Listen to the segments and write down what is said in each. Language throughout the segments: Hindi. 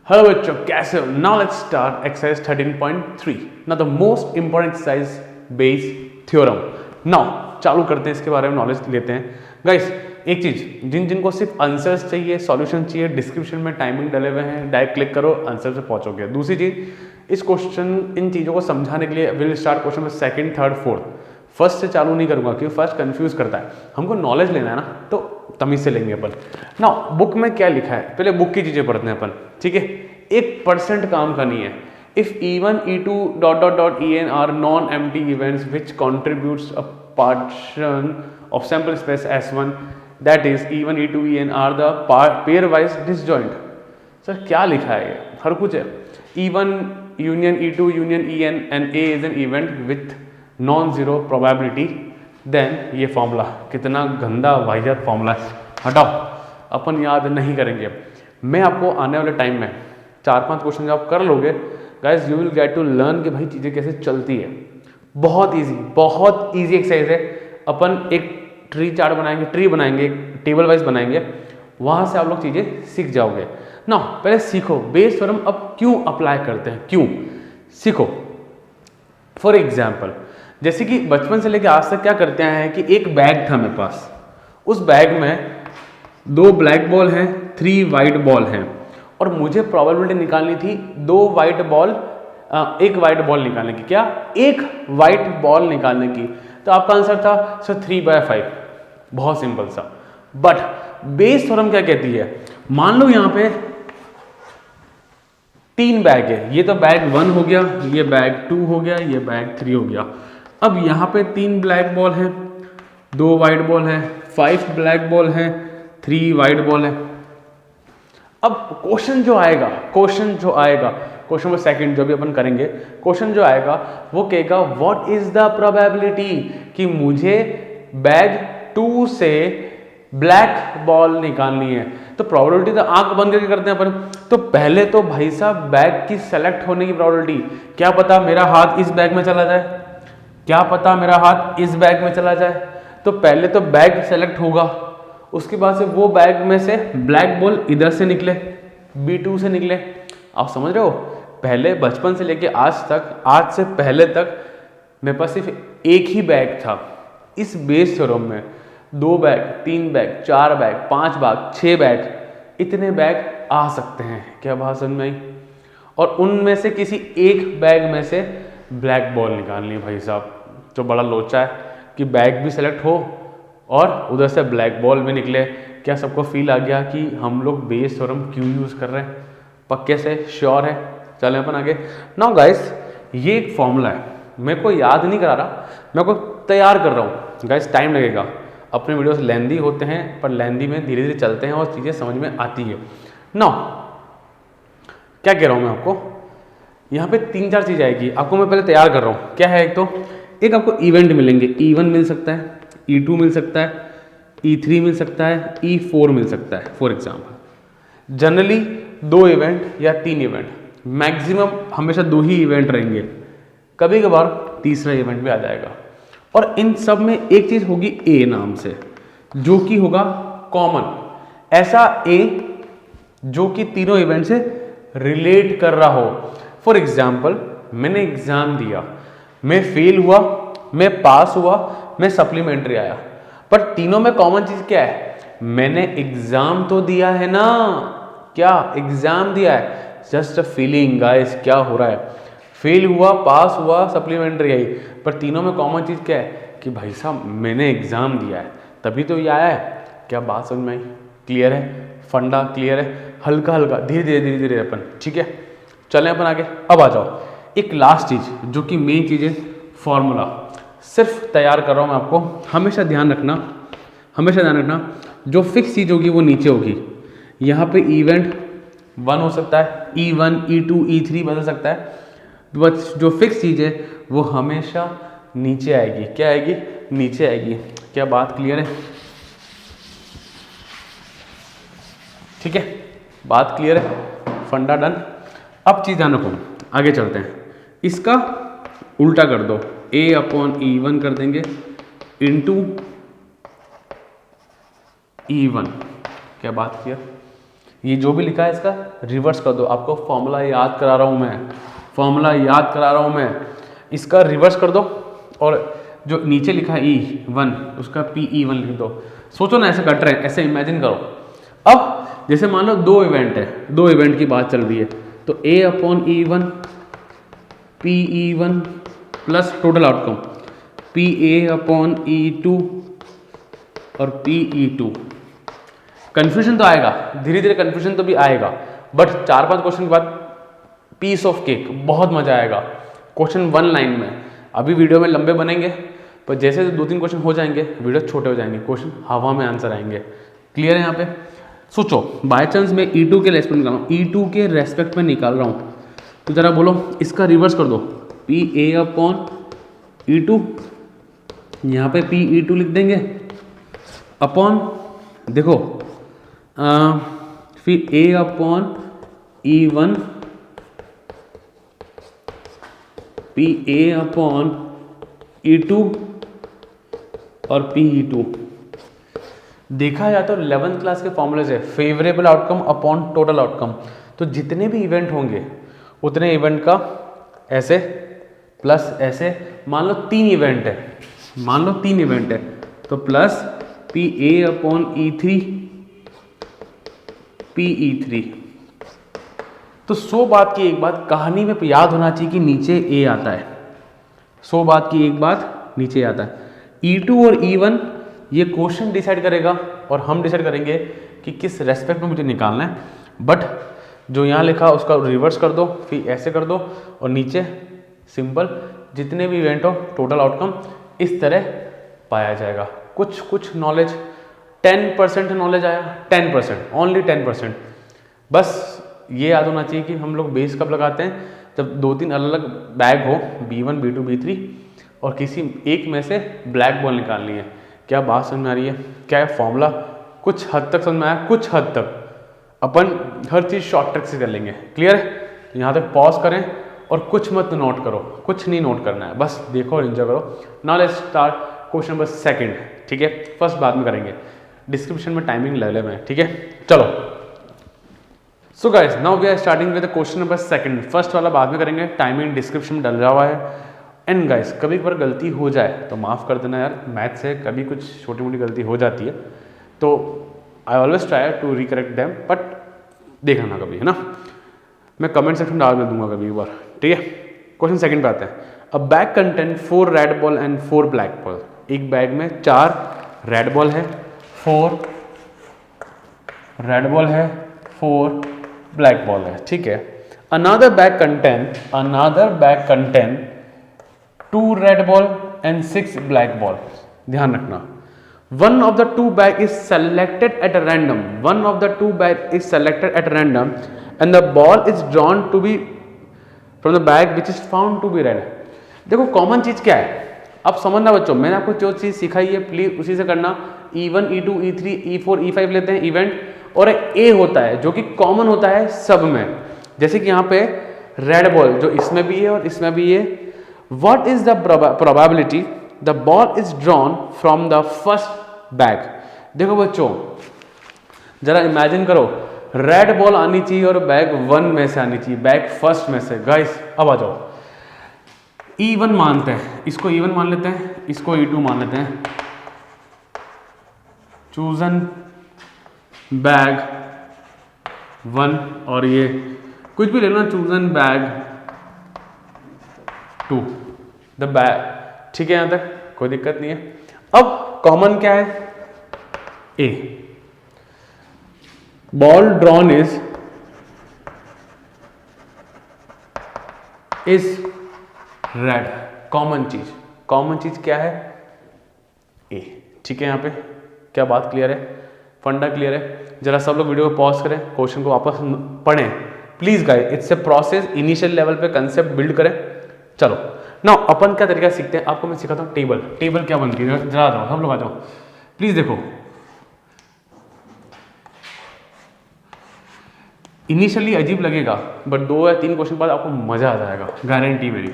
हेलो बच्चों, कैसे हो? Now let's start exercise 13.3। Now the most important exercise Bayes theorem. Now चालू करते हैं, इसके बारे में नॉलेज लेते हैं। गाइस, एक चीज, जिनको सिर्फ आंसर्स चाहिए, सॉल्यूशन चाहिए, डिस्क्रिप्शन में टाइमिंग डले हुए हैं, डायरेक्ट क्लिक करो, आंसर से पहुंचोगे। दूसरी चीज, इस क्वेश्चन इन चीज़ों को समझाने के लिए विल स्टार्ट क्वेश्चन में सेकंड, थर्ड, फोर्थ। फर्स्ट से चालू नहीं करूंगा क्योंकि फर्स्ट कंफ्यूज करता है। हमको नॉलेज लेना है ना, तो तमीज से लेंगे अपन। ना बुक में क्या लिखा है, पहले बुक की चीजें पढ़ते हैं अपन, ठीक है। 1% काम का नहीं है। If E1, E2 dot dot dot EN are non empty events which contributes a partition of sample space S1, that is E1, E2, EN are the pairwise disjoint. Sir क्या लिखा है ये? हर कुछ है। E1 union E2 union EN and A is an event with non zero probability, then ये फॉर्मूला कितना गंदा वाहियात फॉर्मूला है, हटाओ, अपन याद नहीं करेंगे। मैं आपको आने वाले टाइम में 4-5 क्वेश्चन जब आप कर लोगे guys, you will get to learn कि भाई चीज़ें कैसे चलती है। बहुत इजी एक्सरसाइज है। अपन एक ट्री चार्ट बनाएंगे, ट्री बनाएंगे, एक टेबल वाइज बनाएंगे, वहाँ से आप लोग चीज़ें सीख जाओगे ना। पहले सीखो बेस थ्योरम अब क्यों अप्लाई करते हैं, क्यों सीखो। फॉर एग्जाम्पल, जैसे कि बचपन से लेकर आज तक क्या करते हैं कि एक बैग था मेरे पास, उस बैग में 2 ब्लैक बॉल हैं, 3 वाइट बॉल हैं, और मुझे प्रोबेबिलिटी निकालनी थी 2 वाइट बॉल, 1 वाइट बॉल निकालने की। क्या? 1 वाइट बॉल निकालने की। तो आपका आंसर था सर 3/5। बहुत सिंपल सा। बट बेस थ्योरम क्या कहती है? मान लो यहां पे 3 बैग है, ये तो बैग 1 हो गया, ये बैग 2 हो गया, ये बैग 3 हो गया। अब यहाँ पे 3 ब्लैक बॉल है, 2 वाइट बॉल है, 5 ब्लैक बॉल है, 3 वाइट बॉल है। अब क्वेश्चन जो आएगा, क्वेश्चन में सेकंड जो भी अपन करेंगे, क्वेश्चन जो आएगा वो कहेगा व्हाट इज द प्रोबेबिलिटी कि मुझे बैग 2 से ब्लैक बॉल निकालनी है। तो प्रोबेबिलिटी तो आंख बंद करके करते हैं अपन। तो पहले तो भाई साहब बैग की सेलेक्ट होने की प्रोबेबिलिटी, क्या पता मेरा हाथ इस बैग में चला जाए, क्या पता मेरा हाथ इस बैग में चला जाए। तो पहले तो बैग सेलेक्ट होगा, उसके बाद से वो बैग में से ब्लैक बॉल इधर से निकले, B2 से निकले। आप समझ रहे हो? पहले बचपन से लेके आज तक, आज से पहले तक मेरे पास सिर्फ एक ही बैग था। इस बेस थ्योरम में 2 bag, 3 bag, 4 bag, 5 bag, 6 bag, इतने बैग आ सकते हैं। क्या बात समझ में आई? और उनमें से किसी एक बैग में से ब्लैक बॉल निकालनी है भाई साहब। तो बड़ा लोचा है कि बैग भी सेलेक्ट हो और उधर से ब्लैक बॉल भी निकले। क्या सबको फील आ गया कि हम लोग बेस थ्योरम क्यों यूज़ कर रहे हैं? पक्के से श्योर है? चलें अपन आगे। नाउ गाइस, ये एक फॉर्मूला है, मेरे को याद नहीं करा रहा, मैं को तैयार कर रहा हूँ। गाइस टाइम लगेगा, अपने वीडियोस लेंदी होते हैं, पर लेंदी में धीरे धीरे चलते हैं और चीज़ें समझ में आती है। नाउ क्या कह रहा हूँ मैं आपको, यहाँ पे 3-4 चीज़ आएगी, आपको मैं पहले तैयार कर रहा हूँ। क्या है? एक आपको इवेंट मिलेंगे, E1 मिल सकता है, E2 मिल सकता है, E3 मिल सकता है, E4 मिल सकता है। फॉर एग्जाम्पल, जनरली 2 इवेंट या 3 इवेंट, मैक्सिमम हमेशा 2 ही इवेंट रहेंगे, कभी कभार तीसरा इवेंट भी आ जाएगा। और इन सब में एक चीज़ होगी A नाम से, जो कि होगा कॉमन, ऐसा A जो कि तीनों इवेंट से रिलेट कर रहा हो। फॉर एग्जाम्पल, मैंने एग्जाम दिया, मैं फेल हुआ, मैं पास हुआ, मैं सप्लीमेंट्री आया, पर तीनों में कॉमन चीज क्या है? मैंने एग्जाम तो दिया है ना। क्या एग्जाम दिया है? जस्ट अ फीलिंग गाइस, क्या हो रहा है? फेल हुआ, पास हुआ, सप्लीमेंट्री आई, पर तीनों में कॉमन चीज क्या है कि भाई साहब मैंने एग्जाम दिया है, तभी तो ये आया है। क्या बात समझ में आई? क्लियर है? फंडा क्लियर है? हल्का हल्का धीरे धीरे अपन, ठीक है। चलें अपन आगे। अब आ जाओ एक लास्ट चीज जो कि मेन चीज है, फॉर्मूला। सिर्फ तैयार कर रहा हूं मैं आपको, हमेशा ध्यान रखना, जो फिक्स चीज होगी वो नीचे होगी। यहाँ पे इवेंट 1 हो सकता है, E1, E2, E3 बदल सकता है, बस जो फिक्स चीज है वो हमेशा नीचे आएगी। क्या आएगी? नीचे आएगी। क्या बात क्लियर है? ठीक है, बात क्लियर है, फंडा डन। अब चीज ध्यान रखो, आगे चलते हैं। इसका उल्टा कर दो, A/E1 कर देंगे इंटू E1। क्या बात किया? ये जो भी लिखा है इसका रिवर्स कर दो। आपको फॉर्मूला याद करा रहा हूँ मैं, फॉर्मूला याद करा रहा हूँ मैं, इसका रिवर्स कर दो और जो नीचे लिखा है E1 उसका PE1 लिख दो। सोचो ना ऐसे कट रहे हैं, ऐसे इमेजिन करो। अब जैसे मान लो दो इवेंट है, दो इवेंट की बात चल रही है, तो A/E1 PE1 plus total outcome PA/E2 और PE2। कन्फ्यूजन तो आएगा, धीरे धीरे कन्फ्यूजन तो भी आएगा, बट 4-5 क्वेश्चन के बाद पीस ऑफ केक, बहुत मजा आएगा। क्वेश्चन 1 लाइन में, अभी वीडियो में लंबे बनेंगे पर जैसे 2-3 क्वेश्चन हो जाएंगे वीडियो छोटे हो जाएंगे, क्वेश्चन हवा में आंसर आएंगे। क्लियर है यहाँ पे? सोचो बाय चांस मैं E2 के रेस्पेक्ट निकाल रहा हूँ, E2 के रेस्पेक्ट में निकाल रहा हूँ, तो जरा बोलो इसका रिवर्स कर दो, PA/E2, यहाँ पे PE2 लिख देंगे अपॉन, देखो फिर A/E1 PA/E2 और PE2। देखा जाए तो 11th क्लास के फॉर्मूले से favourable outcome upon total outcome, तो जितने भी इवेंट होंगे उतने इवेंट का ऐसे प्लस ऐसे, मान लो 3 इवेंट है, मान लो 3 इवेंट है तो प्लस PA/E3 PE3। तो 100 बात की एक बात कहानी में याद होना चाहिए कि नीचे A आता है, 100 बात की एक बात नीचे आता है। E2 और E1 ये क्वेश्चन डिसाइड करेगा और हम डिसाइड करेंगे कि किस रेस्पेक्ट में मुझे निकालना है, बट जो यहाँ लिखा उसका रिवर्स कर दो, फिर ऐसे कर दो और नीचे सिंपल जितने भी इवेंट हो टोटल आउटकम इस तरह पाया जाएगा। कुछ नॉलेज 10% नॉलेज आया, 10%, ओनली 10%। बस ये याद होना चाहिए कि हम लोग बेस कब लगाते हैं, जब 2-3 अलग अलग बैग हो, B1 B2 B3, और किसी एक में से ब्लैक बॉल निकालनी है। क्या बात समझ में आ रही है? क्या है फॉर्मूला कुछ हद तक समझ में आया? कुछ हद तक अपन हर चीज़ शॉर्ट ट्रिक से कर लेंगे। क्लियर है? यहाँ तक पॉज करें और कुछ मत नोट करो, कुछ नहीं नोट करना है, बस देखो और एंजॉय करो। Now let's start question number 2, ठीक है? फर्स्ट बाद में करेंगे, डिस्क्रिप्शन में टाइमिंग ले ले मैं, ठीक है? चलो, so guys now we are starting with question number 2। First वाला बाद में करेंगे, टाइमिंग डिस्क्रिप्शन में डल हुआ है। एंड गाइस कभी कभार गलती हो जाए तो माफ़ कर देना यार, मैथ से कभी कुछ छोटी मोटी गलती हो जाती है, तो I always try to recorrect them, but देखना ना कभी, है ना? मैं कमेंट सेक्शन डाल में दूंगा कभी एक बार, ठीक है? क्वेश्चन 2 पे आते हैं। अ bag content 4 red ball and 4 black ball. एक बैग में 4 रेड बॉल है, 4 रेड बॉल है, 4 ब्लैक बॉल है, ठीक है? Another bag content 2 red ball and 6 black ball. ध्यान रखना, one of the 2 bag is selected at random, one of the 2 bag is selected at random and the ball is drawn to be from the bag which is found to be red। देखो कॉमन चीज क्या है, अब समझना बच्चों, मैंने आपको जो चीज सिखाई है प्लीज उसी से करना। E1 E2 E3 E4 E5 लेते हैं इवेंट, और एक A होता है जो कि कॉमन होता है सब में, जैसे कि यहाँ पे रेड बॉल जो इसमें भी है और इसमें भी है। What is the probability the ball is drawn from the first bag? देखो बच्चों जरा इमेजिन करो, रेड बॉल आनी चाहिए और बैग 1 में से आनी चाहिए, बैग फर्स्ट में से। गाइस अब आ जाओ, E1 मानते हैं, इसको E1 मान लेते हैं, इसको E2 मान लेते हैं। चूजन बैग 1 और ये कुछ भी ले लो ना, चूजन बैग 2 द बैग, ठीक है? यहां तक कोई दिक्कत नहीं है। अब कॉमन क्या है? A, ball drawn is red. Common चीज क्या है? ए, ठीक है? यहां पे क्या बात क्लियर है? फंडा क्लियर है? जरा सब लोग वीडियो को पॉज करें, क्वेश्चन को वापस पढ़ें please guys, it's a process, initial level पे कंसेप्ट बिल्ड करें। चलो ना अपन क्या तरीका सीखते हैं, आपको मैं सिखाता हूँ। टेबल क्या बनती है, जरा आ जाओ, सब लोग आ जाओ प्लीज। देखो इनिशियली अजीब लगेगा, बट 2 या 3 क्वेश्चन बाद आपको मजा आ जाएगा, गारंटी मेरी।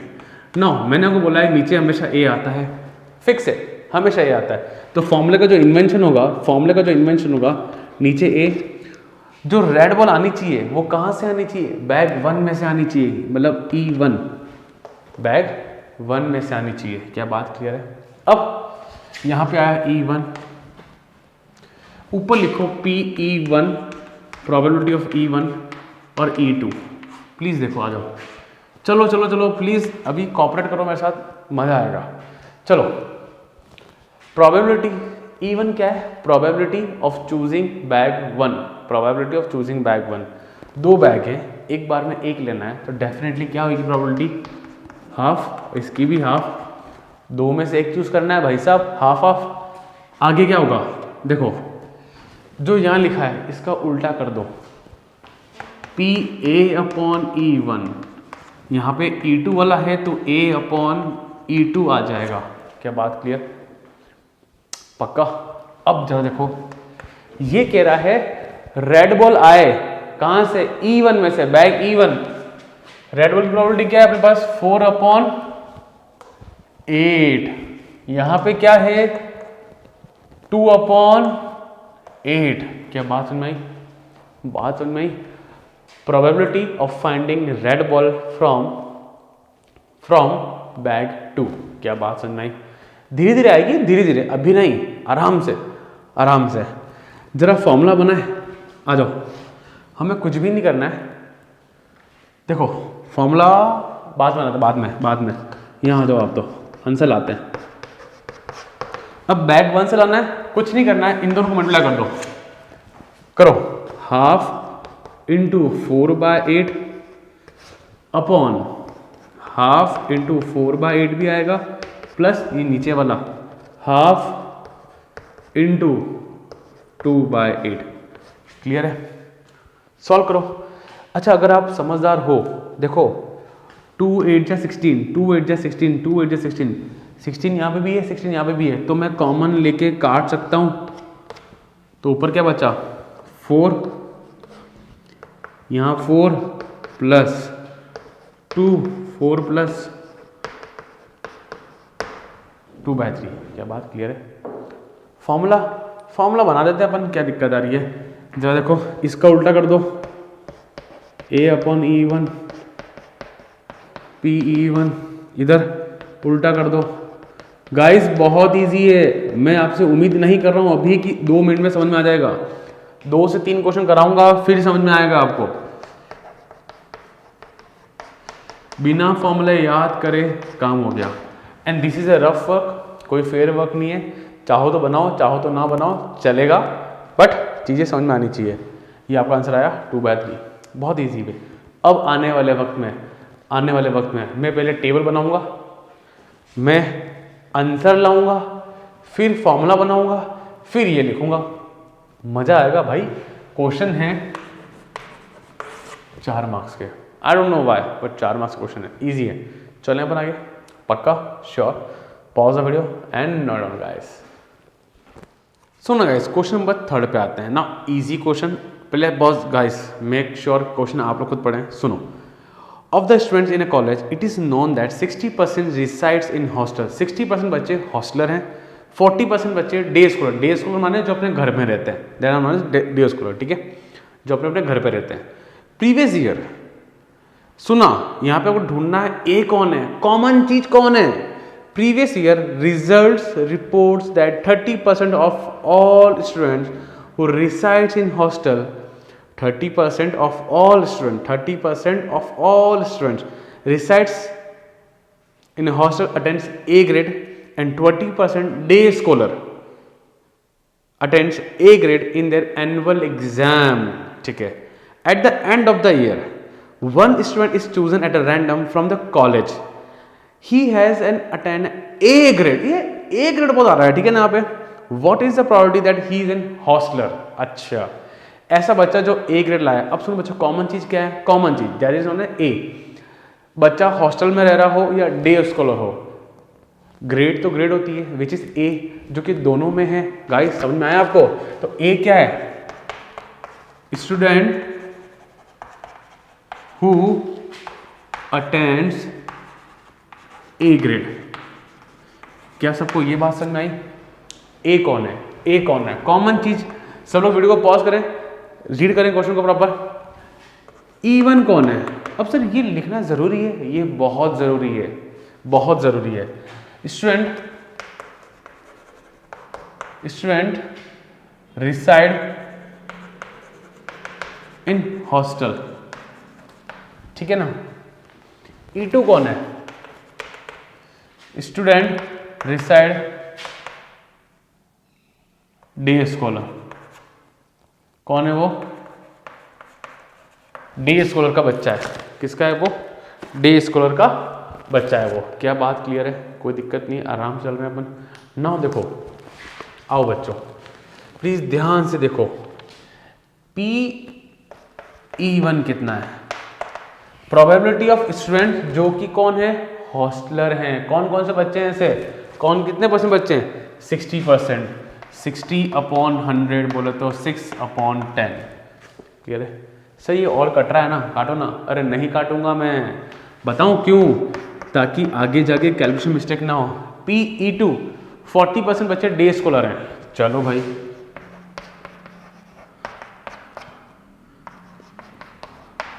नो, मैंने आपको बोला है नीचे हमेशा A आता है, फिक्स है, हमेशा A आता है। तो फॉर्मूले का जो इन्वेंशन होगा नीचे A, जो रेड बॉल आनी चाहिए वो कहाँ से आनी चाहिए, बैग 1 में से आनी चाहिए, मतलब E1 बैग 1 में से आनी चाहिए। क्या बात क्लियर है? अब यहाँ पे आया E1, ऊपर लिखो PE1, प्रोबेबिलिटी ऑफ E1 और E2। प्लीज़ देखो, आ जाओ, चलो चलो चलो प्लीज़, अभी कॉपरेट करो मेरे साथ, मज़ा आएगा। चलो, प्रोबेबिलिटी E1 क्या है, probability of choosing bag 1, probability of choosing bag 1। 2 bag है, एक बार में एक लेना है, तो डेफिनेटली क्या होगी प्रोबेबिलिटी, हाफ, इसकी भी हाफ, 2 में से एक चूज करना है भाई साहब, हाफ हाफ। आगे क्या होगा, देखो जो यहाँ लिखा है इसका उल्टा कर दो, PA/E1, यहाँ पे E2 वाला है तो A/E2 आ जाएगा। क्या बात क्लियर, पक्का? अब जरा देखो, ये कह रहा है रेड बॉल आए कहां से, E1 में से, बैग E1। रेड बॉल की प्रोबेबिलिटी क्या है अपने पास, 4/8। यहां पे क्या है, 2/8। क्या बात समझ में आई, बात समझ में आई? Probability of finding red ball from bag 2। क्या बात समझ में आई? धीरे धीरे आएगी, धीरे धीरे, अभी नहीं, आराम से आराम से। जरा फॉर्मूला बना है, आ जाओ, हमें कुछ भी नहीं करना है। देखो फॉर्मूला बाद में, बाद में यहाँ आ जाओ आप, तो आंसर लाते हैं। अब बैग 1 से लाना है, कुछ नहीं करना है, इन दोनों को मल्टीप्लाई कर दो, करो, half into 4/8 upon half into 4/8 भी आएगा, प्लस ये नीचे वाला हाफ इंटू 2/8। क्लियर है? सॉल्व करो। अच्छा, अगर आप समझदार हो, देखो 2/8 जा 16, 2/8 जा 16, 2/8 जा 16, 16 यहाँ पे भी है, 16 यहाँ पे भी है, तो मैं कॉमन लेके काट सकता हूँ। तो ऊपर क्या बचा, 4, यहाँ 4 प्लस 2, 4 प्लस 2/3। क्या बात क्लियर है? फॉर्मूला बना देते हैं अपन, क्या दिक्कत आ रही है? जरा देखो, इसका उल्टा कर दो, A/E1 PE1, इधर उल्टा कर दो। गाइस बहुत इजी है, मैं आपसे उम्मीद नहीं कर रहा हूँ अभी कि 2 मिनट में समझ में आ जाएगा। 2 से 3 क्वेश्चन कराऊंगा फिर समझ में आएगा आपको। बिना फॉर्मूले याद करे काम हो गया। And this is a rough work, कोई फेयर वर्क नहीं है। चाहो तो बनाओ, चाहो तो ना बनाओ, चलेगा, बट चीज़ें समझ में आनी चाहिए। ये आपका आंसर आया 2/3, बहुत ईजी है। अब आने वाले वक्त में मैं पहले टेबल बनाऊंगा, मैं आंसर लाऊंगा, फिर फॉर्मूला बनाऊंगा, फिर ये लिखूंगा। मजा आएगा भाई। क्वेश्चन है 4 मार्क्स के, I don't know why, but 4 marks question है, इजी है। चलें अपन आगे, पक्का, sure. Pause the video and note down guys. सुनो गाइस, क्वेश्चन नंबर 3 पे आते हैं ना। इजी क्वेश्चन, पहले boss guys make sure question आप लोग खुद पढ़ें। सुनो, of the students in a college it is known that 60% resides in hostel. 60% बच्चे हॉस्टलर हैं, 40% बच्चे डे स्कॉलर। डे स्कॉलर माने जो अपने घर में रहते हैं, that are known as day scholar, ठीक है, जो अपने अपने घर पे रहते हैं। प्रीवियस ईयर, सुना, यहाँ पे आपको ढूंढना है ए कौन है, कॉमन चीज कौन है। Previous year results reports that 30% of all students who resides in hostel, 30% of all students resides in a hostel, attends A grade, and 20% day scholar attends A grade in their annual exam, ठीक है। At the end of the year, one student is chosen at a random from the college. He has an attend A grade, ये A grade बहुत आ रहा है, ठीक है ना यहाँ पे। What is the probability that he is an hostler? अच्छा, ऐसा बच्चा जो A ग्रेड लाया। अब सुनो बच्चों, कॉमन चीज क्या है, कॉमन चीज that is known as A। बच्चा हॉस्टल में रह रहा हो या डे स्कॉलर हो, ग्रेड तो ग्रेड होती है विच इज A, जो कि दोनों में है। गाइस समझ में आया आपको? तो A क्या है, student who attends A grade. क्या सबको ये बात समझ में आई? ए कौन है, ए कौन है, कॉमन चीज। सब लोग वीडियो को पॉज करें, रीड करें क्वेश्चन को प्रॉपर। E1 कौन है? अब सर ये लिखना जरूरी है, ये बहुत जरूरी है, बहुत जरूरी है। स्टूडेंट रिसाइड इन हॉस्टल, ठीक है ना। E2 कौन है? स्टूडेंट रिसाइड डे स्कॉलर, कौन है वो? डे स्कॉलर का बच्चा है। किसका है वो? डे स्कॉलर का बच्चा है वो। क्या बात क्लियर है? कोई दिक्कत नहीं, आराम से चल रहे हैं अपन। नाउ देखो, आओ बच्चों प्लीज ध्यान से देखो, PE1 कितना है? प्रोबेबिलिटी ऑफ स्टूडेंट जो कि कौन है? हॉस्टलर हैं। कौन कौन से बच्चे हैं ऐसे? कौन कितने % बच्चे हैं? 60%। 60/100 बोले तो 6/10। क्लियर है? सही है। और कट रहा है ना? काटो ना। अरे नहीं काटूंगा मैं, बताऊं क्यों? ताकि आगे जाके कैलकुलेशन मिस्टेक ना हो। PE2 40% बच्चे डे स्कॉलर हैं। चलो भाई,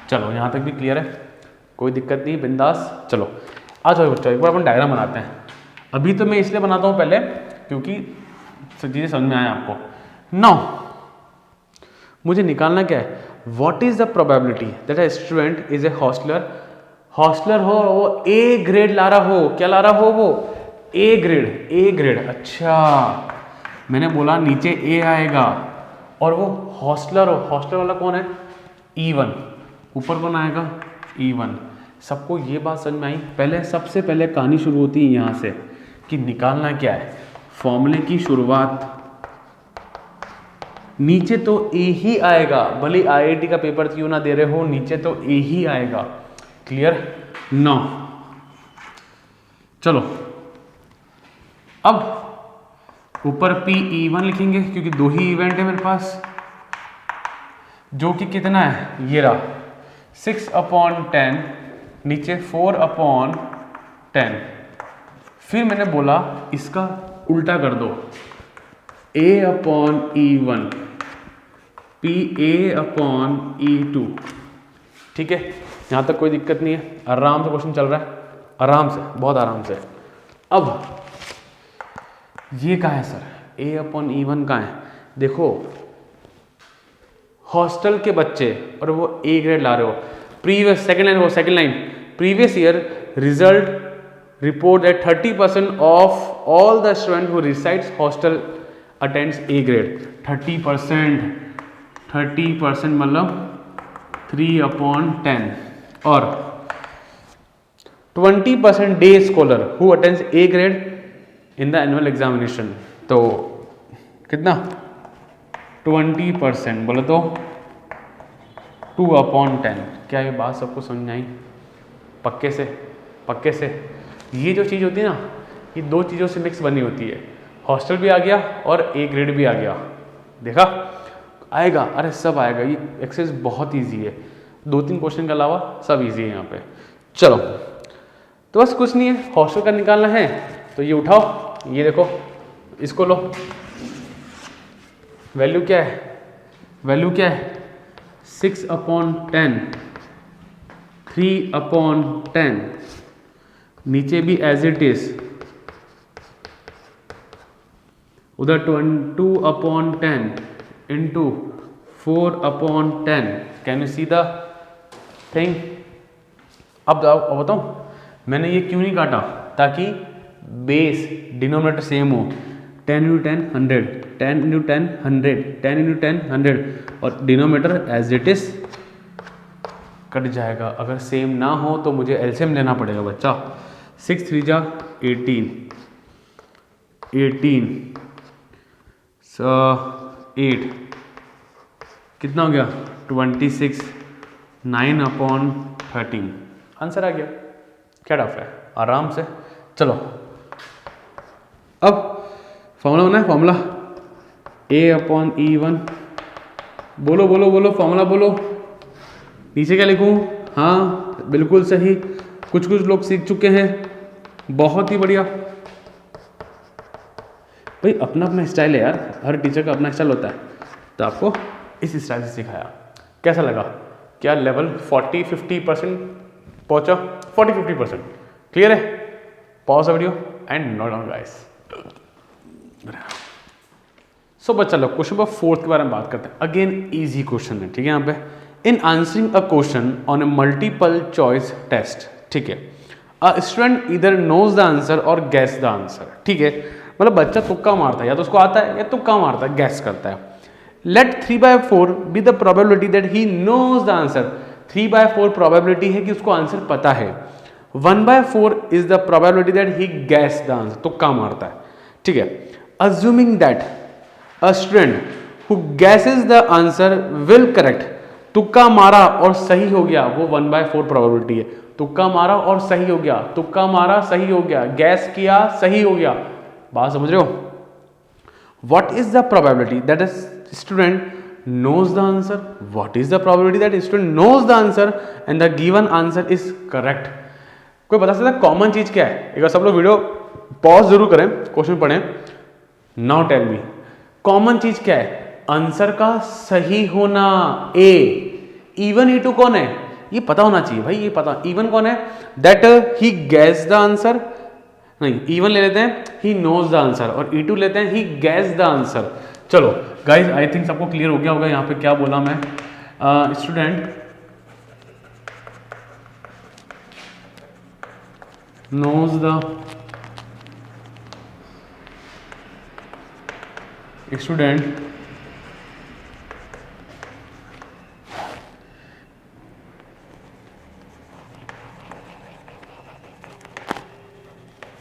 चलो यहां तक भी क्लियर है, कोई दिक्कत नहीं, बिंदास। चलो आ जाओ बच्चों, एक बार अपन डायग्राम बनाते हैं। अभी तो मैं इसलिए बनाता हूं पहले क्योंकि चीजें समझ में आए आपको। नाउ मुझे निकालना क्या है? What is the probability that a student is a hosteller. Hosteller हो, वो ए ग्रेड ला रहा हो। क्या ला रहा हो वो? A grade. ए ग्रेड, अच्छा मैंने बोला नीचे ए आएगा और वो हॉस्टलर हो। हॉस्टलर वाला कौन है? E1। ऊपर कौन आएगा? E1। सबको ये बात समझ में आई? पहले सबसे पहले कहानी शुरू होती है यहाँ से कि निकालना क्या है। फॉर्मूले की शुरुआत, नीचे तो ए ही आएगा, भले IIT का पेपर क्यों ना दे रहे हो, नीचे तो ए ही आएगा। क्लियर? नो चलो अब ऊपर PE1 लिखेंगे क्योंकि 2 ही इवेंट है मेरे पास, जो कि कितना है? ये रहा 6/10, नीचे 4/10। फिर मैंने बोला इसका उल्टा कर दो, A/E1 PA/E2। ठीक है, यहां तक कोई दिक्कत नहीं है, आराम से क्वेश्चन चल रहा है, आराम से, बहुत आराम से। अब ये कहाँ है सर? A/E1 कहाँ है? देखो हॉस्टल के बच्चे और वो ए ग्रेड ला रहे हो। प्रीवियस सेकंड लाइन, वो second line, previous year result report that 30% of all the student who resides hostel attends A grade. 30% मतलब 3/10 और 20% day scholar who attends A grade in the annual examination. तो कितना? 20% बोले तो 2/10। क्या ये बात सबको समझ में आई? पक्के से, पक्के से। ये जो चीज़ होती है ना, ये दो चीज़ों से मिक्स बनी होती है। हॉस्टल भी आ गया और ए ग्रेड भी आ गया। देखा? आएगा, अरे सब आएगा। ये एक्सरसाइज बहुत इजी है, 2-3 क्वेश्चन के अलावा सब इजी है यहाँ पे। चलो तो बस कुछ नहीं है, हॉस्टल का निकालना है तो ये उठाओ, ये देखो, इसको लो। वैल्यू क्या है? वैल्यू क्या है? 6/10, 3/10, नीचे भी एज इट इज, उधर 2/10 into 4/10। Can you see the thing? अब बताओ मैंने ये क्यों नहीं काटा? ताकि बेस डिनोमिनेटर सेम हो। 10 × 10 100, 10 × 10 100, 10 × 10 100 और denominator as it is cut जाएगा। अगर सेम ना हो तो मुझे एलसीएम लेना पड़ेगा बच्चा। 6 3 जा 18, 18 8 कितना हो गया? 26, 9/13। आंसर आ गया। क्या डफ है? आराम से। चलो अब फॉर्मूला बना है, फॉर्मूला A/E1। बोलो बोलो बोलो, फॉर्मूला बोलो। नीचे क्या लिखूं? हाँ बिल्कुल सही, कुछ कुछ लोग सीख चुके हैं, बहुत ही बढ़िया। भाई अपना अपना स्टाइल है यार, हर टीचर का अपना स्टाइल होता है, तो आपको इस स्टाइल से सिखाया। कैसा लगा? क्या लेवल 40-50% पहुंचा? 40-50% क्लियर है? Pause the video and note down guys. So बच्चा लोग क्वेश्चन नंबर 4 के बारे में बात करते हैं। अगेन इजी क्वेश्चन है, ठीक है। यहाँ पे in answering a question on a multiple choice test, ठीक है, अ स्टूडेंट इधर नोज द आंसर और गैस द आंसर, ठीक है। मतलब बच्चा तुक्का मारता है, या तो उसको आता है या तुक्का मारता है, गैस करता है। Let 3/4 be the probability that he knows the answer. 3/4 probability है कि उसको आंसर पता है। 1/4 is the probability that he guess the answer, तुक्का मारता है, ठीक है। Assuming that a student who guesses the answer will correct, तुक्का मारा और सही हो गया, वो 1/4 प्रोबेबिलिटी है। तुक्का मारा और सही हो गया, तुक्का मारा सही हो गया, गैस किया सही हो गया। बात समझ रहे हो? What is the probability that a student knows the answer? What is the probability that a student knows the answer and the given answer is correct? कोई बता सकता है कॉमन चीज क्या है? एक बार सब लोग वीडियो पॉज जरूर करें, क्वेश्चन पढ़ें। नाउ टेल मी, कॉमन चीज क्या है? आंसर का सही होना। ए इवन E2 कौन है? ये पता होना चाहिए भाई, ये पता। इवन कौन है? That he guess the answer, नहीं इवन ले लेते हैं ही नोज द आंसर, और E2 लेते हैं ही गैस द आंसर। चलो गाइज, आई थिंक सबको क्लियर हो गया होगा यहाँ पे क्या बोला मैं। स्टूडेंट नोज द, स्टूडेंट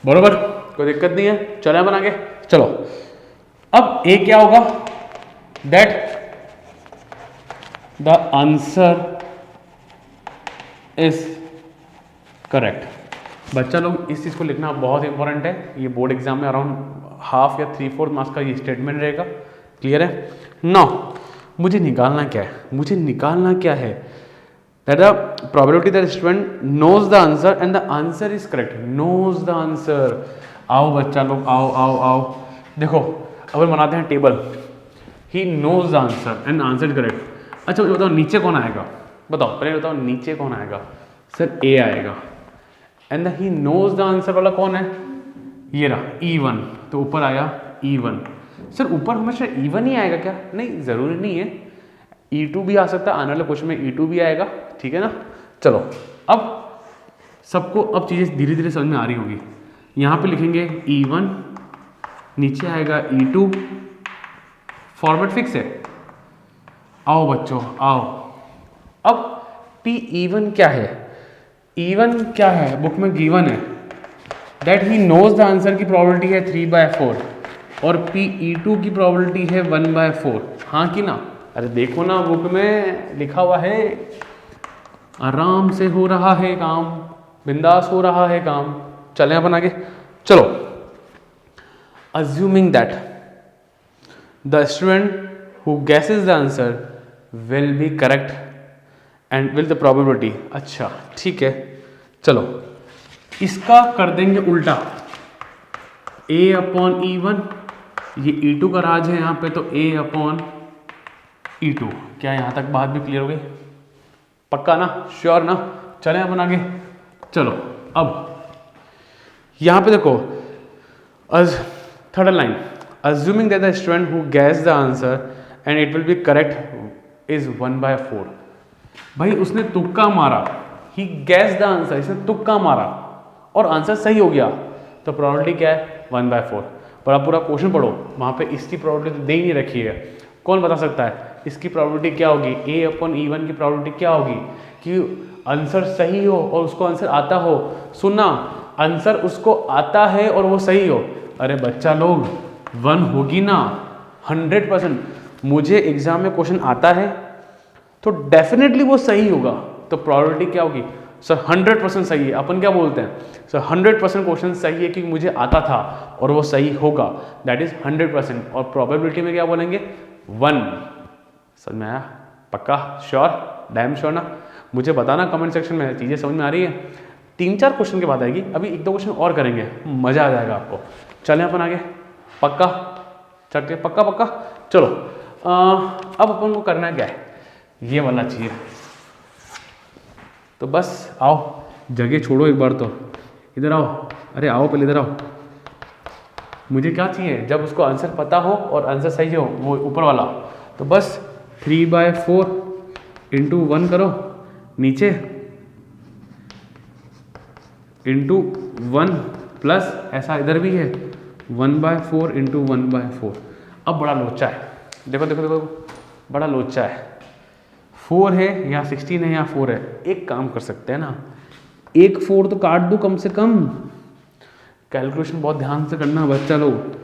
बरोबर, कोई दिक्कत नहीं है। चले बना के चलो। अब ए क्या होगा? That the answer is correct. बच्चा लोग इस चीज को लिखना बहुत इंपॉर्टेंट है। ये बोर्ड एग्जाम में अराउंड हाफ या 3/4 मार्क्स का ये स्टेटमेंट रहेगा। क्लियर है? नाउ मुझे निकालना क्या है? मुझे निकालना क्या है? That the probability that student knows the answer and the answer is correct. Knows the answer. आओ बच्चा लोग, आओ आओ आओ। देखो अब बनाते हैं table. He knows the answer and answer is correct. अच्छा मुझे बताओ नीचे कौन आएगा? बताओ पहले बताओ नीचे कौन आएगा? सर A आएगा। And the he knows the answer वाला कौन है? ये रहा E1, तो ऊपर आया E1। सर ऊपर हमेशा E1 ही आएगा क्या? नहीं, जरूरी नहीं है, E2 भी आ सकता है। आने वाले क्वेश्चन में E2 भी आएगा, ठीक है ना। चलो अब सबको अब चीजें धीरे धीरे समझ में आ रही होगी। यहां पे लिखेंगे E1, नीचे आएगा E2, फॉर्मेट फिक्स है। आओ बच्चों आओ। अब P1 क्या है? E1 क्या है? बुक में गिवन है that he knows the answer की प्रोबेबिलिटी है 3/4 और P2 की प्रोबेबिलिटी है 1/4। हाँ कि ना? अरे देखो ना, बुक में लिखा हुआ है, आराम से हो रहा है काम, बिंदास हो रहा है काम। चलें अपन आगे। चलो, assuming that the student who guesses the answer will be correct and will the probability. अच्छा ठीक है, चलो इसका कर देंगे उल्टा। A/E1, ये E2 का राज है यहाँ पे, तो A/E2। क्या यहाँ तक बात भी क्लियर हो गई? पक्का ना? श्योर ना? चलें अपन आगे। चलो अब यहाँ पे देखो, third line, assuming that the student who gas the answer and it will be correct is 1/4। भाई उसने तुक्का मारा, ही गैस द आंसर, इसने तुक्का मारा और आंसर सही हो गया, तो प्रोबेबिलिटी क्या है? 1/4। पर आप पूरा क्वेश्चन पढ़ो, वहाँ पे इसकी प्रोबेबिलिटी तो दे ही नहीं रखी है। कौन बता सकता है इसकी प्रोबेबिलिटी क्या होगी? A/E1 की प्रोबेबिलिटी क्या होगी कि आंसर सही हो और उसको आंसर आता हो। सुनना, आंसर उसको आता है और वो सही हो। अरे बच्चा लोग 1 होगी ना, 100%। मुझे एग्जाम में क्वेश्चन आता है तो डेफिनेटली वो सही होगा, तो प्रोबेबिलिटी क्या होगी? सर 100% सही है। अपन क्या बोलते हैं? सर 100% क्वेश्चन सही है क्योंकि मुझे आता था और वो सही होगा, दैट इज 100%। और प्रोबेबिलिटी में क्या बोलेंगे? 1। समझ में आया? पक्का? श्योर? डैम श्योर ना? मुझे बताना कमेंट सेक्शन में, चीज़ें समझ में आ रही है? 3-4 क्वेश्चन के बाद आएगी, अभी 1-2 क्वेश्चन और करेंगे, मज़ा आ जाएगा आपको। चलें अपन आगे। पक्का? चलते पक्का पक्का। चलो अब अपन को करना क्या है, ये वाला चाहिए। तो बस आओ, जगह छोड़ो एक बार, तो इधर आओ, अरे आओ पहले इधर आओ। मुझे क्या चाहिए, जब उसको आंसर पता हो और आंसर सही हो, वो ऊपर वाला, तो बस 3/4 इंटू 1 करो नीचे, इंटू 1 प्लस ऐसा इधर भी है 1/4 इंटू 1/4। अब बड़ा लोचा है, देखो देखो देखो, बड़ा लोचा है। 4 है यहाँ 16 है यहाँ 4 है। एक काम कर सकते हैं ना, एक 4 तो काट दो कम से कम। कैलकुलेशन बहुत ध्यान से करना बच्चा लोग,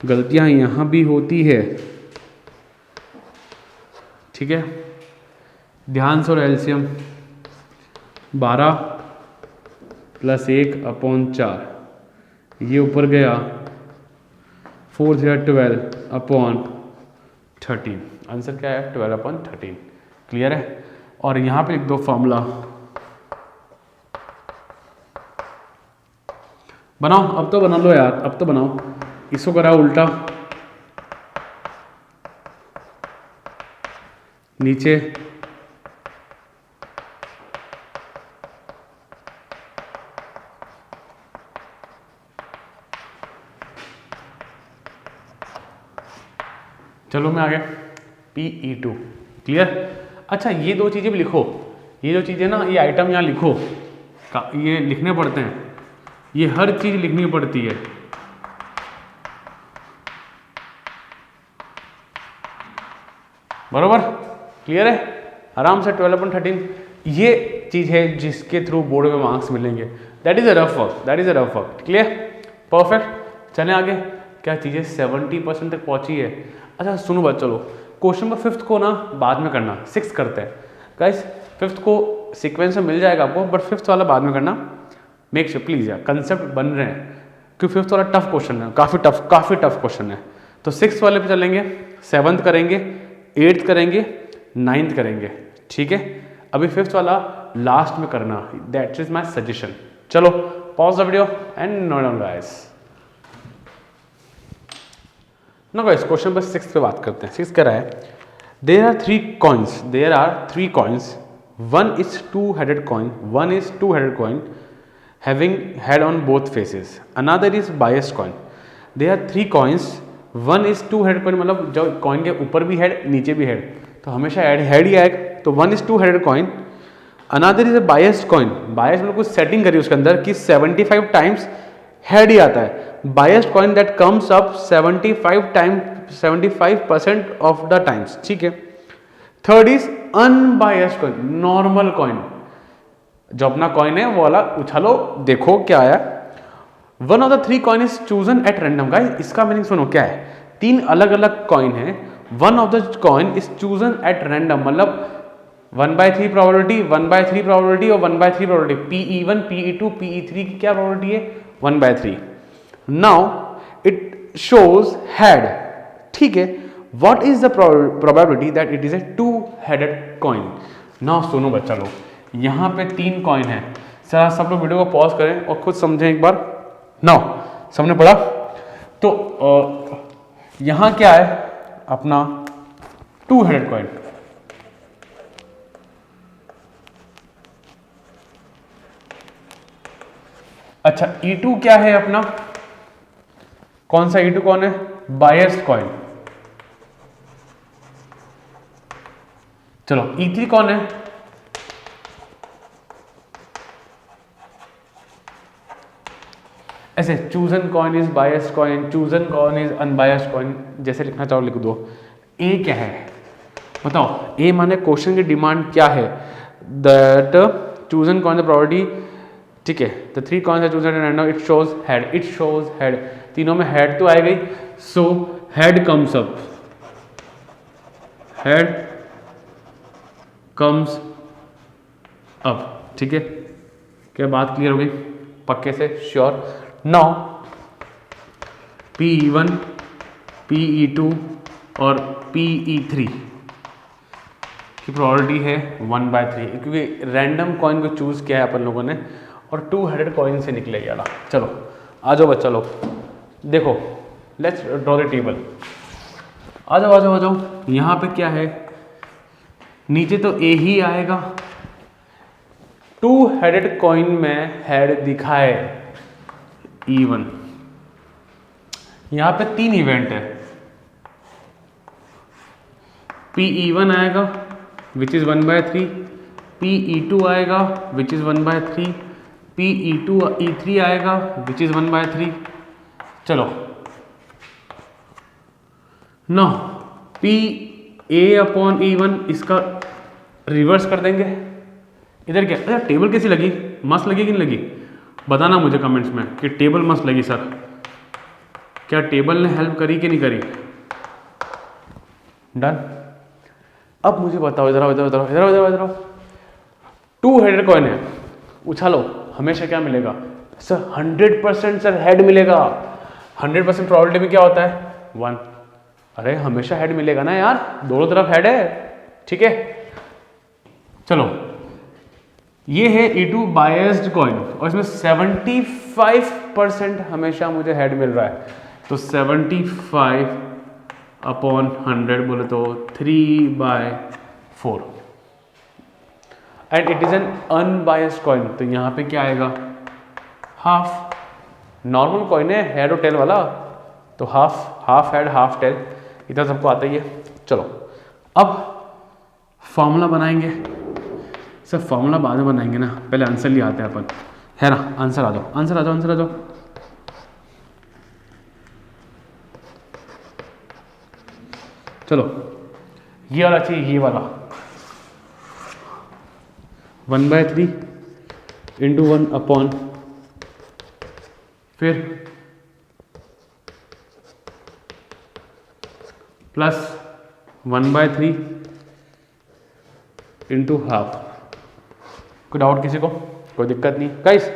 गलतियां यहाँ भी होती है, ठीक है। ध्यान से, और एलसीएम 12 + 1/4, ये ऊपर गया 4 × 12/13। आंसर क्या है, 12/13। क्लियर है। और यहाँ पे लिख दो फॉर्मूला, बनाओ, अब तो बना लो यार, अब तो बनाओ। इसको कराओ उल्टा, नीचे चलो मैं आ गया PE2। क्लियर। अच्छा ये दो चीज़ें भी लिखो, ये जो चीज़ें ना, ये आइटम यहाँ लिखो, ये लिखने पड़ते हैं, ये हर चीज़ लिखनी पड़ती है। बरोबर, क्लियर है। आराम से 12/13 ये चीज़ है जिसके थ्रू बोर्ड में मार्क्स मिलेंगे। That is a rough work, that is a rough work. Clear, perfect. चलें आगे, क्या चीज़ें 70% तक पहुंची है। अच्छा सुनो बात, चलो क्वेश्चन नंबर 5 को ना बाद में करना, 6 करते हैं गाइस। 5 को सीक्वेंस में मिल जाएगा आपको, बट 5th वाला बाद में करना। मेक श्योर प्लीज़ यार, कंसेप्ट बन रहे हैं, क्योंकि 5th वाला टफ क्वेश्चन है, काफ़ी टफ क्वेश्चन है। तो 6th वाले पे चलेंगे, 7th करेंगे, 8th करेंगे, 9th करेंगे, ठीक है। अभी 5th वाला लास्ट में करना, दैट इज माई सजेशन। चलो pause the video and note down guys. ना गाइस क्वेश्चन नंबर 6 पे बात करते हैं। 6 कह रहा है, there are 3 coins, one is 2-headed coin, one is 2-headed coin having head on both faces, another is biased coin. There are 3 coins, one is 2-headed coin, मतलब जो कॉइन के ऊपर भी हेड नीचे भी हेड, तो हमेशा हेड ही आएगा। तो one is 2-headed coin, another is a biased coin. Bias मतलब कुछ सेटिंग करी उसके अंदर कि 75 टाइम्स हेड ही आता है। Biased coin that comes up 75% of the times, ठीक है। Third is unbiased coin, normal coin, जो अपना कॉइन है वो वाला उछालो, देखो क्या आया। One of the 3 coin is chosen at random. Guys इसका मीनिंग सुनो क्या है, 3 अलग अलग कॉइन है, one of the coin is chosen at random, मतलब 1/3 प्रोबेबिलिटी, 1/3 प्रोबेबिलिटी और 1/3 प्रोबेबिलिटी। PE1, PE2, PE3 की क्या प्रोबेबिलिटी है, 1/3। नाउ इट शोज हेड, ठीक है। What is the probability that it is a 2-headed coin. Now सुनो बच्चा लोग, यहाँ पे 3 कॉइन है। सर सब लोग वीडियो को पॉज करें और खुद समझें एक बार। नाउ सबने पढ़ा, तो यहाँ क्या है अपना 2-headed कॉइन। अच्छा E2 क्या है अपना, कौन सा E2 कौन है, बायस्ड कॉइन। चलो E3 कौन है, ऐसे chosen coin is biased coin, chosen coin is unbiased coin, जैसे लिखना चाहो लिख दो। ए क्या है बताओ, ए माने क्वेश्चन की डिमांड क्या है, that chosen coin the probability, ठीक है। The 3 coins are chosen at random, it shows head, it shows head, तीनों में हेड तो आएगी। So head comes up, head comes up, ठीक है। क्या बात क्लियर हो गई पक्के से, श्योर। नाउ PE1, PE2 और PE3 की प्रोबेबिलिटी है 1/3, क्योंकि रैंडम कॉइन को चूज किया है अपन लोगों ने और 2-headed कॉइन से निकले यार। चलो आ जाओ बच्चा लोग, देखो लेट्स ड्रॉ द टेबल। आ जाओ आ जाओ आ जाओ। यहाँ पे क्या है, नीचे तो ए ही आएगा। टू हेडेड कॉइन में हेड दिखाए इवन। यहाँ पे 3 इवेंट है, पी ई1 आएगा विच इज़ 1/3, पी ई2 आएगा विच इज़ 1/3, पी ई2 ई3 आएगा विच इज़ 1/3। चलो ना पी ए अपॉन ई1 इसका रिवर्स कर देंगे। इधर क्या, अरे टेबल कैसी लगी, मस्त लगी कि नहीं लगी, बताना मुझे कमेंट्स में कि टेबल मस्त लगी सर। क्या टेबल ने हेल्प करी कि नहीं करी? डन। अब मुझे बताओ, इधर आओ इधर इधर इधर इधर इधर। 2 हेडेड कॉइन है, उछालो, हमेशा क्या मिलेगा सर? 100% सर हेड मिलेगा। 100% प्रोबेबिलिटी में क्या होता है? 1। अरे हमेशा हेड मिलेगा ना यार, दोनों तरफ हेड है, ठीक है। चलो ये है E2 बायस्ड कॉइन और इसमें 75% हमेशा मुझे हेड मिल रहा है, तो 75 अपॉन 100 बोले तो 3/4 and it is an unbiased coin, तो यहाँ पे क्या आएगा? हाफ। नॉर्मल कॉइन है हेड और टेल वाला, तो हाफ हेड हाफ टेल, इतना सबको आता ही है। चलो अब फॉर्मूला बनाएंगे। सर फॉर्मूला बाद में बनाएंगे ना, पहले आंसर ले आते हैं अपन, है ना। आंसर आ जाओ आंसर आ जाओ आंसर आ जाओ। चलो ये वाला चाहिए, ये वाला 1/3 इंटू 1 अपॉन फिर प्लस 1/3 इंटू हाफ। कोई डाउट किसी को? कोई दिक्कत नहीं गाइस,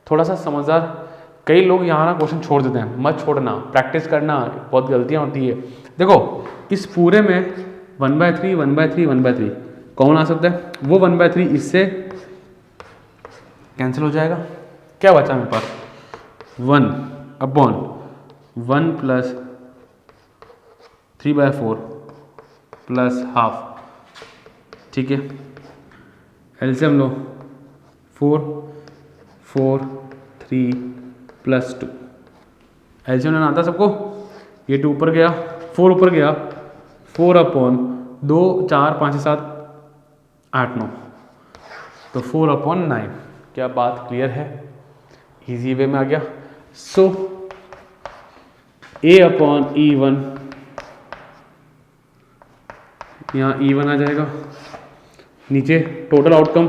थोड़ा सा समझदार। कई लोग यहाँ ना क्वेश्चन छोड़ देते हैं, मत छोड़ना, प्रैक्टिस करना, बहुत गलतियाँ होती है। देखो इस पूरे में 1/3 1/3 1/3 कौन आ सकता है? वो 1/3 इससे कैंसिल हो जाएगा। क्या बचा मेरे पास? 1 अपॉन 1 प्लस 3/4 प्लस हाफ, ठीक है। एलसीएम लो, 4 4 3 प्लस 2। एलसीएम लेना आता सबको? ये 2 ऊपर गया, 4 ऊपर गया, 4 अपॉन 2 4 5 7 8 9, तो 4 अपॉन 9। क्या बात क्लियर है? इजी वे में आ गया। सो ए अपॉन E1, यहाँ E1 आ जाएगा, नीचे टोटल आउटकम।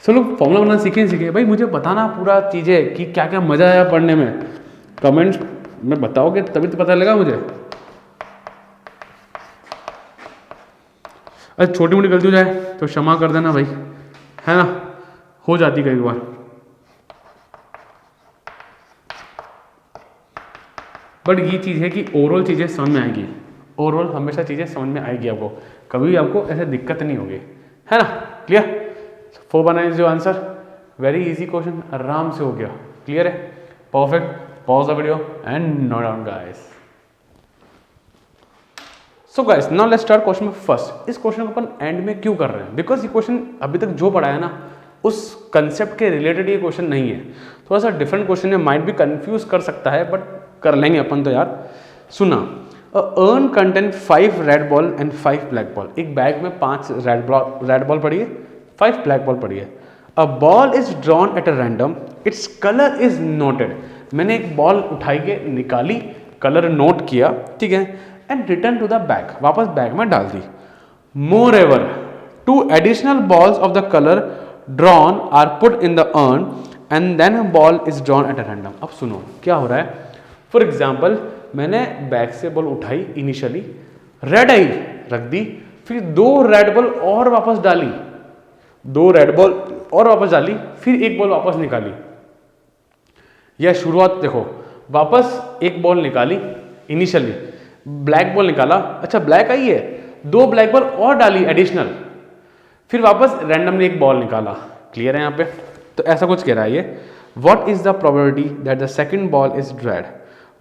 सब लोग फॉर्मूला बनाना सीखे भाई, मुझे बताना पूरा चीज़ें कि क्या क्या मज़ा आया पढ़ने में। कमेंट्स में बताओगे तभी तो पता लगा मुझे। अरे छोटी मोटी गलती हो जाए तो क्षमा कर देना भाई, है ना, हो जाती कई बार। बट ये चीज़ है कि ओवरऑल चीज़ें समझ में आएगी, ओवरऑल हमेशा चीज़ें समझ में आएगी आपको, कभी भी आपको ऐसे दिक्कत नहीं होगी, है ना। Clear? 4/9 is your answer. Very easy question, आराम से हो गया। क्लियर है? Perfect. Pause the video and note down guys. So guys now let's start question में फर्स्ट। इस क्वेश्चन को अपन एंड में क्यों कर रहे हैं? बिकॉज ये क्वेश्चन अभी तक जो पढ़ा है ना उस कंसेप्ट के रिलेटेड ये क्वेश्चन नहीं है, थोड़ा सा डिफरेंट क्वेश्चन है, माइट भी कंफ्यूज कर सकता है, बट कर लेंगे अपन तो यार। सुना, earn content 5 red ball and 5 black ball. एक बैग में 5 रेड बॉल पड़ी है, 5 ब्लैक बॉल पड़ी है। अ ball is drawn at a random, its colour is noted. मैंने एक बॉल उठाई के निकाली, कलर नोट किया, ठीक है, and return to the bag, वापस बैग में डाल दी। Moreover 2 additional balls of the colour drawn are put in the urn and then a ball is drawn at a random. अब सुनो क्या हो रहा है। फॉर एग्जाम्पल मैंने बैग से बॉल उठाई, इनिशियली रेड आई रख दी, फिर 2 रेड बॉल और वापस डाली, 2 रेड बॉल और वापस डाली, फिर एक बॉल वापस निकाली। यह शुरुआत देखो, वापस एक बॉल निकाली, इनिशियली ब्लैक बॉल निकाला, अच्छा ब्लैक आई है, 2 ब्लैक बॉल और डाली एडिशनल, फिर वापस रैंडमली एक बॉल निकाला। क्लियर है यहाँ पे? तो ऐसा कुछ कह रहा है ये। What is the probability that the second ball is red?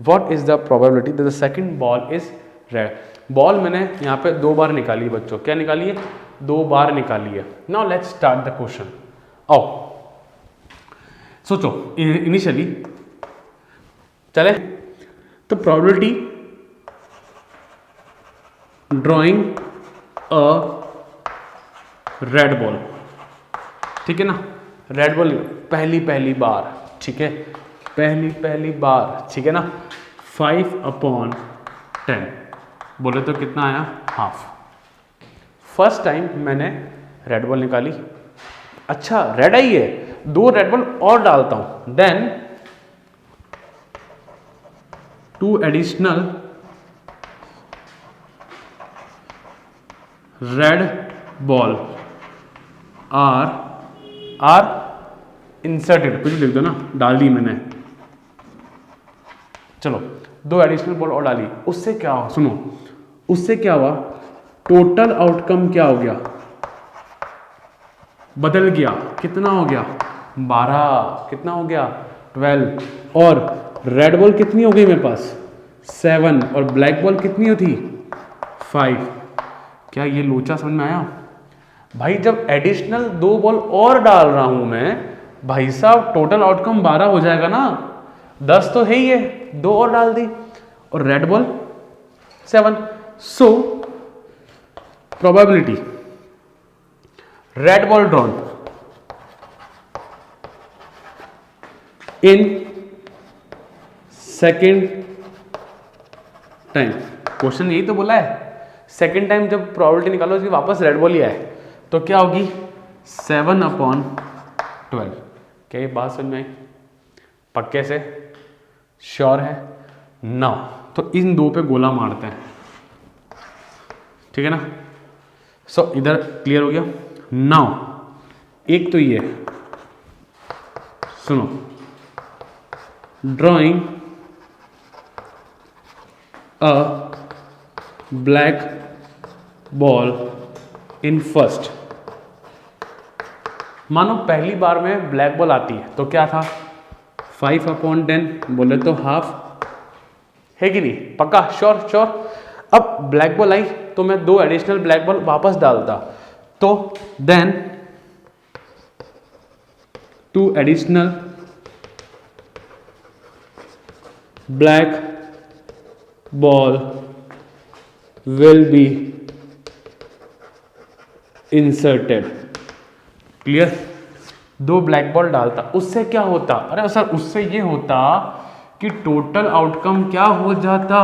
What is the probability that the second ball is red. Ball मैंने यहाँ पे 2 बार निकाली है बच्चों, क्या निकाली है? 2 बार निकाली है। Now let's start the question. आओ सोचो इनिशियली चले तो probability drawing a red ball, ठीक है ना, रेड बॉल पहली बार, ठीक है, पहली बार, ठीक है ना, 5/10 बोले तो कितना आया? हाफ। फर्स्ट टाइम मैंने रेड बॉल निकाली, अच्छा रेड आई है, 2 रेड बॉल और डालता हूं, then 2 additional red ball are inserted, कुछ लिख दो ना, डाल दी मैंने, चलो 2 एडिशनल बॉल और डाली, उससे क्या हुआ? सुनो, उससे क्या हुआ? टोटल आउटकम क्या हो गया? बदल गया, कितना हो गया? 12, कितना हो गया? 12, और रेड बॉल कितनी हो गई मेरे पास? 7, और ब्लैक बॉल कितनी होती? 5। क्या ये लोचा समझ में आया? भाई जब एडिशनल 2 बॉल और डाल रहा हूं मैं, भाई साहब टोटल आउटकम 12 हो जाएगा ना, 10 तो है ही है, 2 और डाल दी, और red ball 7। So probability red ball drawn in second time, question यही तो बोला है, सेकेंड टाइम जब प्रोबेबिलिटी निकालो उसकी वापस रेड बॉल ही आए तो क्या होगी? 7/12। क्या ये बात समझ में आई? पक्के से श्योर है ना? तो इन 2 पे गोला मारते हैं, ठीक है ना। सो इधर क्लियर हो गया। नाउ एक तो ये सुनो, drawing a black ball in first, मानो पहली बार में ब्लैक बॉल आती है तो क्या था? 5/10 बोले तो हाफ है कि नहीं? पक्का श्योर श्योर। अब ब्लैक बॉल आई तो मैं 2 एडिशनल ब्लैक बॉल वापस डालता, तो then 2 additional black ball will be inserted. Clear? 2 black ball डालता, उससे क्या होता? अरे सर उससे ये होता कि टोटल आउटकम क्या हो जाता?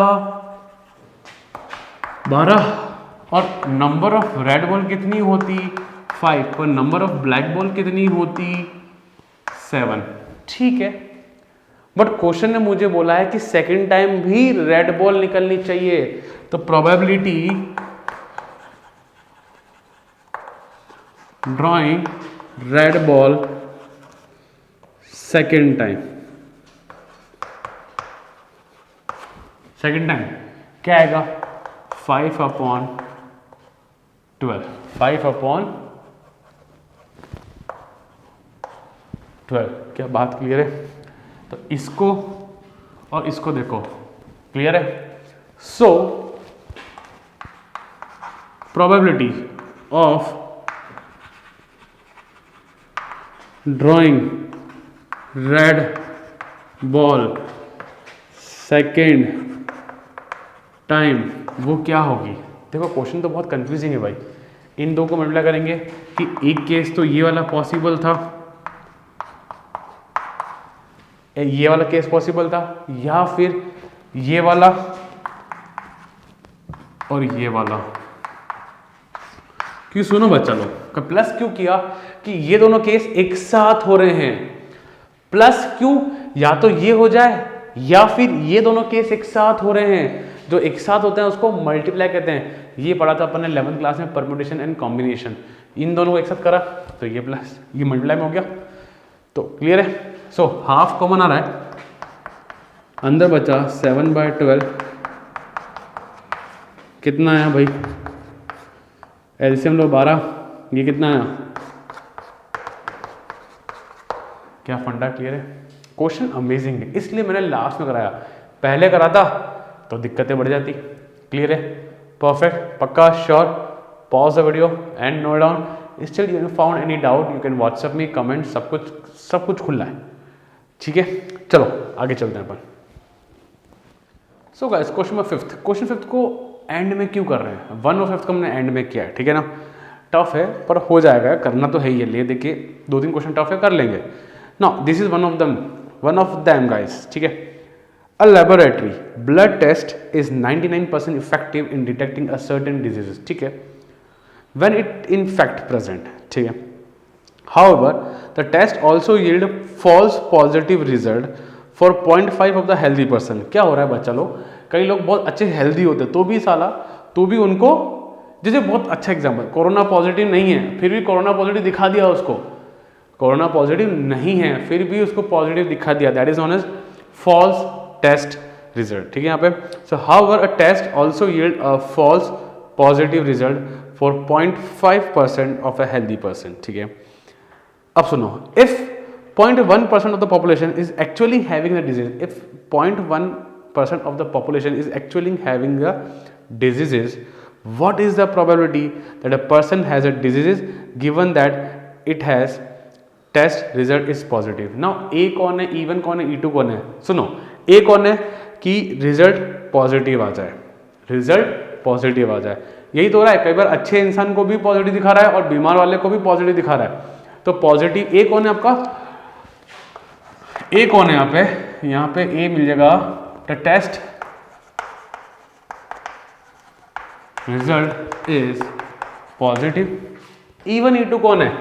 12, और नंबर ऑफ रेड बॉल कितनी होती? 5, और नंबर ऑफ ब्लैक बॉल कितनी होती? 7। ठीक है, बट क्वेश्चन ने मुझे बोला है कि सेकेंड टाइम भी रेड बॉल निकलनी चाहिए, तो probability drawing red ball second time क्या आएगा? 5/12। 5/12। क्या बात क्लियर है? तो इसको और इसको देखो, क्लियर है? So probability of drawing red ball second time वो क्या होगी? देखो क्वेश्चन तो बहुत कंफ्यूजिंग है भाई। इन 2 को मल्टीप्लाई करेंगे कि एक केस तो ये वाला पॉसिबल था, ये वाला केस पॉसिबल था, या फिर ये वाला और ये वाला। क्यों? सुनो बच्चा लोग, प्लस क्यों किया कि ये दोनों केस एक साथ हो रहे हैं। प्लस क्यों? या तो ये हो जाए या फिर ये दोनों केस एक साथ हो रहे हैं। जो एक साथ होते हैं उसको मल्टीप्लाई कहते हैं। ये पढ़ा था अपन ने 11th क्लास में, परम्यूटेशन एंड कॉम्बिनेशन। इन दोनों को एक साथ करा तो ये प्लस ये मल्टीप्लाई में हो गया। तो क्लियर है? सो हाफ कॉमन आ रहा है, अंदर बचा 7/12। कितना आया भाई? एलसीएम लो 12, ये कितना आया? क्या फंडा क्लियर है? क्वेश्चन अमेजिंग है, इसलिए मैंने लास्ट में कराया पहले कराता तो दिक्कतें बढ़ जाती। क्लियर है? परफेक्ट, पक्का, sure. Pause the video and note down. Still you found any doubt you can WhatsApp me, comment, सब कुछ खुला है। ठीक है, चलो आगे चलते हैं अपन। सो गाइस, क्वेश्चन फिफ्थ को एंड में क्यों कर रहे हैं? 1 और 5 को हमने एंड में किया है, ठीक है ना। टफ है पर हो जाएगा, करना तो है ही है। ले देखिए 2-3 क्वेश्चन टफ है, कर लेंगे। Now this is one of them guys, ठीक है। A laboratory blood test is 99% effective in detecting a certain diseases, ठीक है, when it in fact present, ठीक है। However, the test also yield false positive result for 0.5 of the healthy person। क्या हो रहा है बच्चा लोग, कई लोग बहुत अच्छे हेल्दी होते हैं तो भी उनको, जैसे बहुत अच्छा एग्जाम्पल, कोरोना पॉजिटिव नहीं है फिर भी कोरोना पॉजिटिव दिखा दिया उसको, कोरोना पॉजिटिव नहीं है फिर भी उसको पॉजिटिव दिखा दिया, that is known as false test result, ठीक है यहाँ पे। So however a test also yield a false positive result for 0.5% of a healthy person, ठीक है। अब सुनो, if 0.1% of the population is actually having the disease, if 0.1% of the population is actually having the diseases, what is the probability that a person has a disease given that it has test result is positive? now A कौन है, E1 कौन है, E2 कौन है? सुनो, A कौन है कि रिजल्ट पॉजिटिव आ जाए, रिजल्ट पॉजिटिव आ जाए, यही तो हो रहा है। कई बार अच्छे इंसान को भी पॉजिटिव दिखा रहा है और बीमार वाले को भी पॉजिटिव दिखा रहा है, तो पॉजिटिव A कौन है आपका? A कौन है यहाँ पे A मिल जाएगा the test result is positive. E1 E2 कौन है?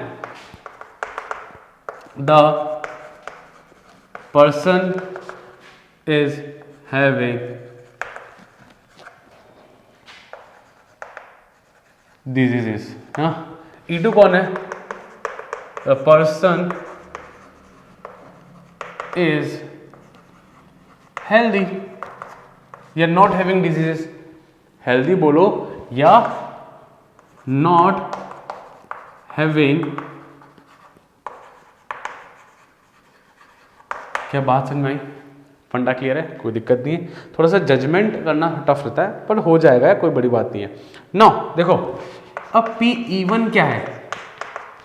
The person is having diseases. हाँ, E2 कौन है? द पर्सन इज हेल्दी या नॉट हैविंग डिजीजेस। हेल्दी बोलो या नॉट हैविंग, क्या बात समझ में आई? फंडा क्लियर है, कोई दिक्कत नहीं है। थोड़ा सा जजमेंट करना टफ रहता है पर हो जाएगा, कोई बड़ी बात नहीं है। नाउ देखो, अब PE1 क्या है?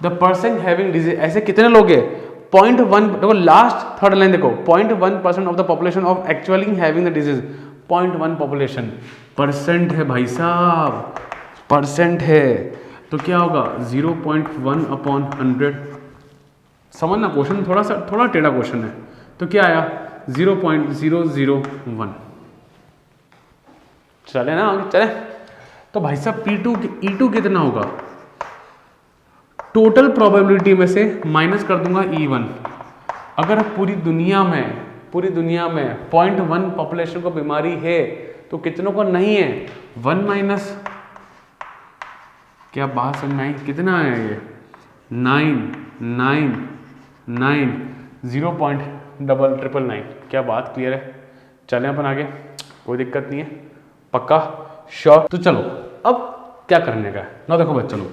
The person having disease. ऐसे कितने लोग हैं? 0.1, देखो लास्ट थर्ड लाइन देखो, 0.1% of the population of actually having the disease. 0.1 population, percent है भाई साहब, परसेंट है, तो क्या होगा 0.1/100। समझना, क्वेश्चन थोड़ा टेढ़ा क्वेश्चन है, तो क्या आया 0.001। चले ना, चले। तो भाई साहब E2 कितना होगा? टोटल प्रोबेबिलिटी में से माइनस कर दूंगा E1। अगर पूरी दुनिया में 0.1 पॉपुलेशन को बीमारी है तो कितनों को नहीं है? 1 माइनस, क्या बात समझ में आई? कितना है ये? 999 0.999। क्या बात क्लियर है? चलें अपन आगे, कोई दिक्कत नहीं है, पक्का, श्योर। तो चलो अब क्या करने का है ना, देखो बच्चों लोग,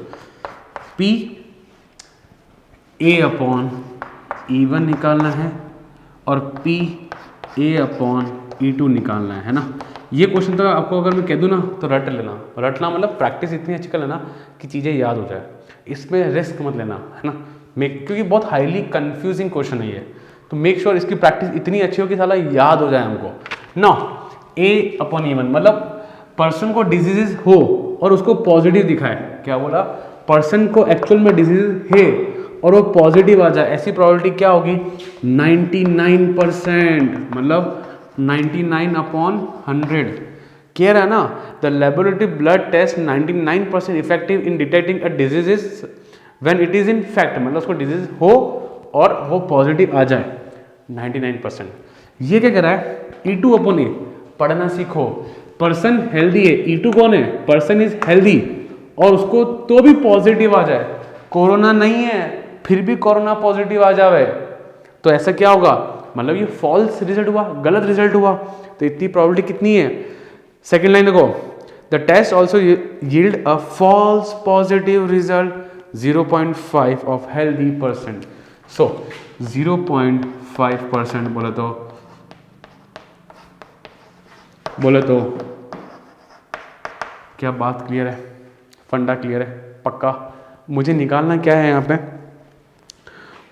PA/E1 निकालना है और PA/E2 निकालना है ना। ये क्वेश्चन तो आपको अगर मैं कह दूं ना तो रट लेना मतलब प्रैक्टिस इतनी अच्छी कर लेना कि चीज़ें याद हो जाए। इसमें रिस्क मत लेना, है ना, क्योंकि बहुत हाईली कंफ्यूजिंग क्वेश्चन है ये, तो मेक श्योर इसकी प्रैक्टिस इतनी अच्छी हो कि साला याद हो जाए हमको ना। A/E1 मतलब पर्सन को डिजीज हो और उसको पॉजिटिव दिखाए। क्या बोला? पर्सन को एक्चुअल में डिजीज है और वो पॉजिटिव आ जाए, ऐसी प्रोबेबिलिटी क्या होगी? 99%, मतलब 99/100। क्लियर है ना? The laboratory blood test 99% effective in detecting a disease when it is in fact, मतलब उसको डिजीज हो और वो पॉजिटिव आ जाए 99%। ये क्या कह रहा है? E2/A, पढ़ना सीखो। पर्सन हेल्दी है, E2 कौन है? पर्सन इज हेल्दी और उसको तो भी पॉजिटिव आ जाए, कोरोना नहीं है फिर भी कोरोना पॉजिटिव आ जावे, तो ऐसा क्या होगा? मतलब ये फॉल्स रिजल्ट हुआ, गलत रिजल्ट हुआ, तो इतनी प्रोबेबिलिटी कितनी है? सेकेंड लाइन देखो, the test also yield a false positive result 0.5 of healthy person. So 0.5% बोले तो बोले तो क्या बात क्लियर है, फंडा क्लियर है, पक्का। मुझे निकालना क्या है यहाँ पे,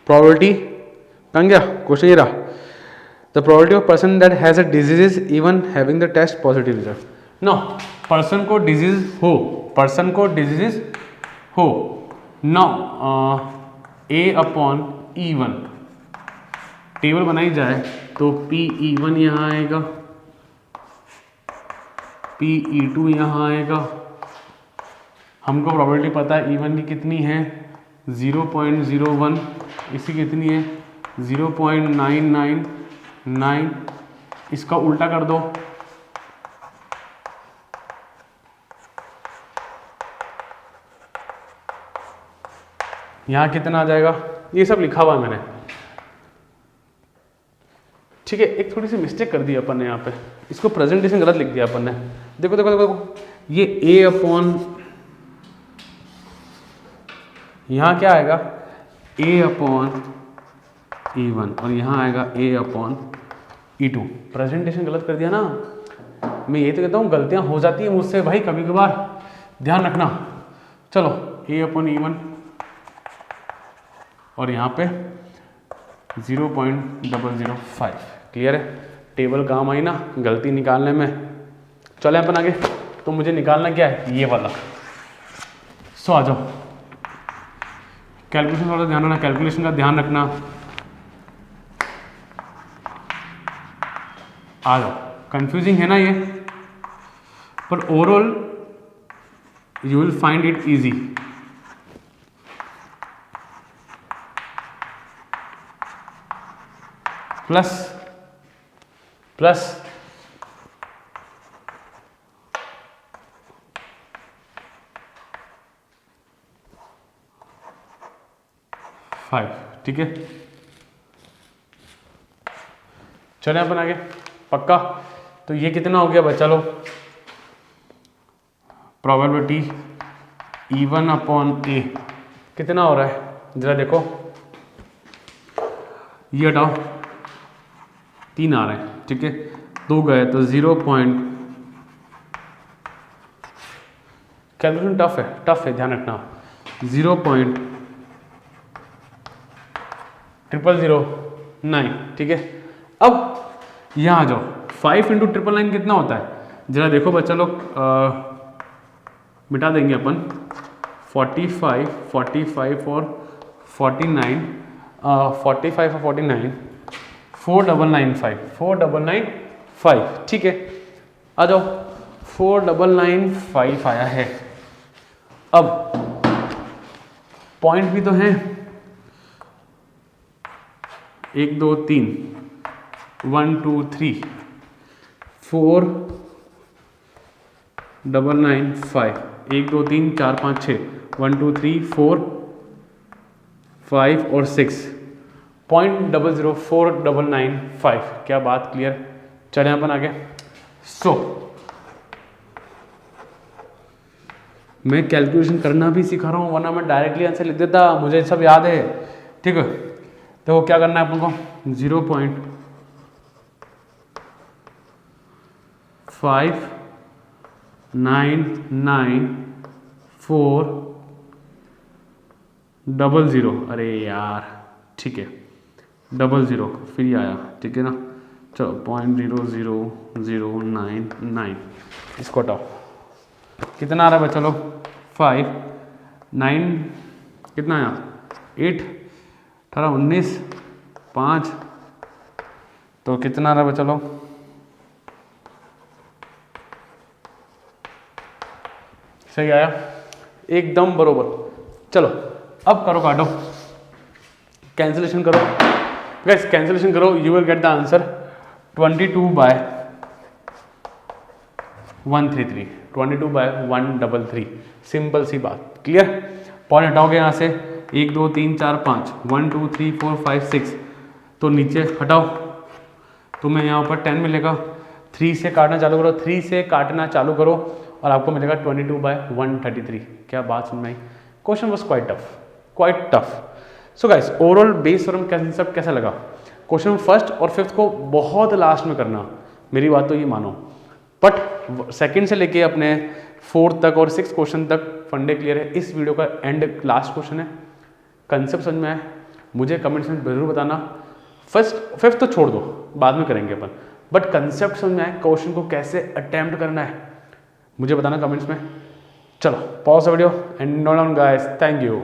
प्रोबेबिलिटी कहाँ गया क्वेश्चन, ये रहा, the probability of person that has a disease even having the test positive result. No, person को डिजीज हो, पर्सन को डिजीज हो, नो A/E1 टेबल बनाई जाए तो PE1 यहाँ आएगा, PE2 यहाँ आएगा। हमको प्रोबेबिलिटी पता है E1 की कितनी है 0.01, इसकी कितनी है 0.999, इसका उल्टा कर दो, यहाँ कितना आ जाएगा, ये सब लिखा हुआ है मैंने, ठीक है। एक थोड़ी सी मिस्टेक कर दी अपन ने यहाँ पे, इसको प्रेजेंटेशन गलत लिख दिया अपन ने। देखो देखो देखो, ये यहाँ क्या आएगा A/E1 और यहाँ आएगा A/E2। प्रेजेंटेशन गलत कर दिया ना, मैं ये तो कहता हूँ गलतियाँ हो जाती है मुझसे भाई कभी कभार, ध्यान रखना। चलो A/E1 और यहाँ पे 0.005, क्लियर है। टेबल काम आई ना गलती निकालने में। चले अपन आगे, तो मुझे निकालना क्या है, ये वाला। सो आ जाओ, कैलकुलेशन वाला ध्यान रखना, कैलकुलेशन का ध्यान रखना। आ जाओ, कंफ्यूजिंग है ना ये, पर overall you will find it easy. Plus plus five, ठीक है। चले अपन आगे, पक्का। तो ये कितना हो गया बच्चा लोग, प्रोबेबिलिटी E1/A कितना हो रहा है, जरा देखो, ये हटाओ, 3 आ रहे हैं, ठीक है। 2 गए तो 0. कैलकुलेशन टफ है, ध्यान रखना। 0.0009, ठीक है। अब यहाँ आ जाओ, 5 × 999 कितना होता है, जरा देखो बच्चा लोग, मिटा देंगे अपन 45 और 49, 45 और 49, 4995, ठीक है। आ जाओ, 4995 आया है। अब पॉइंट भी तो हैं, 1 2 3, 1 2 3, 4995, 1 2 3 4 5 6, 1 2 3 4 5 और 6, 0.004995, क्या बात क्लियर। चले अपन आगे। सो मैं कैलकुलेशन करना भी सिखा रहा हूँ, वरना मैं डायरेक्टली आंसर लिख देता, मुझे सब याद है, ठीक है। तो क्या करना है अपन को, 0.599400, अरे यार, ठीक है, 00 फिर ये आया, ठीक है ना। चलो 0.00099, इसको हटाओ, कितना आ रहा है बच्चा लोग, 5 9 कितना आया, 8 18 19 5, तो कितना आ रहा है बच्चा लोग, सही आया, एकदम बरोबर। चलो अब करो, काटो, कैंसिलेशन करो गाइस, कैंसिलेशन करो, you will get the answer 22/133, 22/133, simple सी बात, क्लियर। पॉइंट हटाओगे यहाँ से, 1 2 3 4 5, 1 2 3 4 5 6, तो नीचे हटाओ, तुम्हें यहाँ पर 10 मिलेगा। 3 से काटना चालू करो, 3 से काटना चालू करो और आपको मिलेगा 22/133। क्या बात सुन रही, question was quite tough. So guys, overall Bayes theorem concept कैसा लगा, क्वेश्चन फर्स्ट और फिफ्थ को बहुत लास्ट में करना, मेरी बात तो ये मानो, बट सेकंड से लेके अपने 4th तक और 6th क्वेश्चन तक फंडे क्लियर है। इस वीडियो का एंड लास्ट क्वेश्चन है, कंसेप्ट समझ में आए मुझे कमेंट्स में जरूर बताना। 5th तो छोड़ दो, बाद में करेंगे अपन, बट कंसेप्ट समझ में आए, क्वेश्चन को कैसे अटेम्प्ट करना है मुझे बताना कमेंट्स में। चलो pause the video and note down guys, thank you.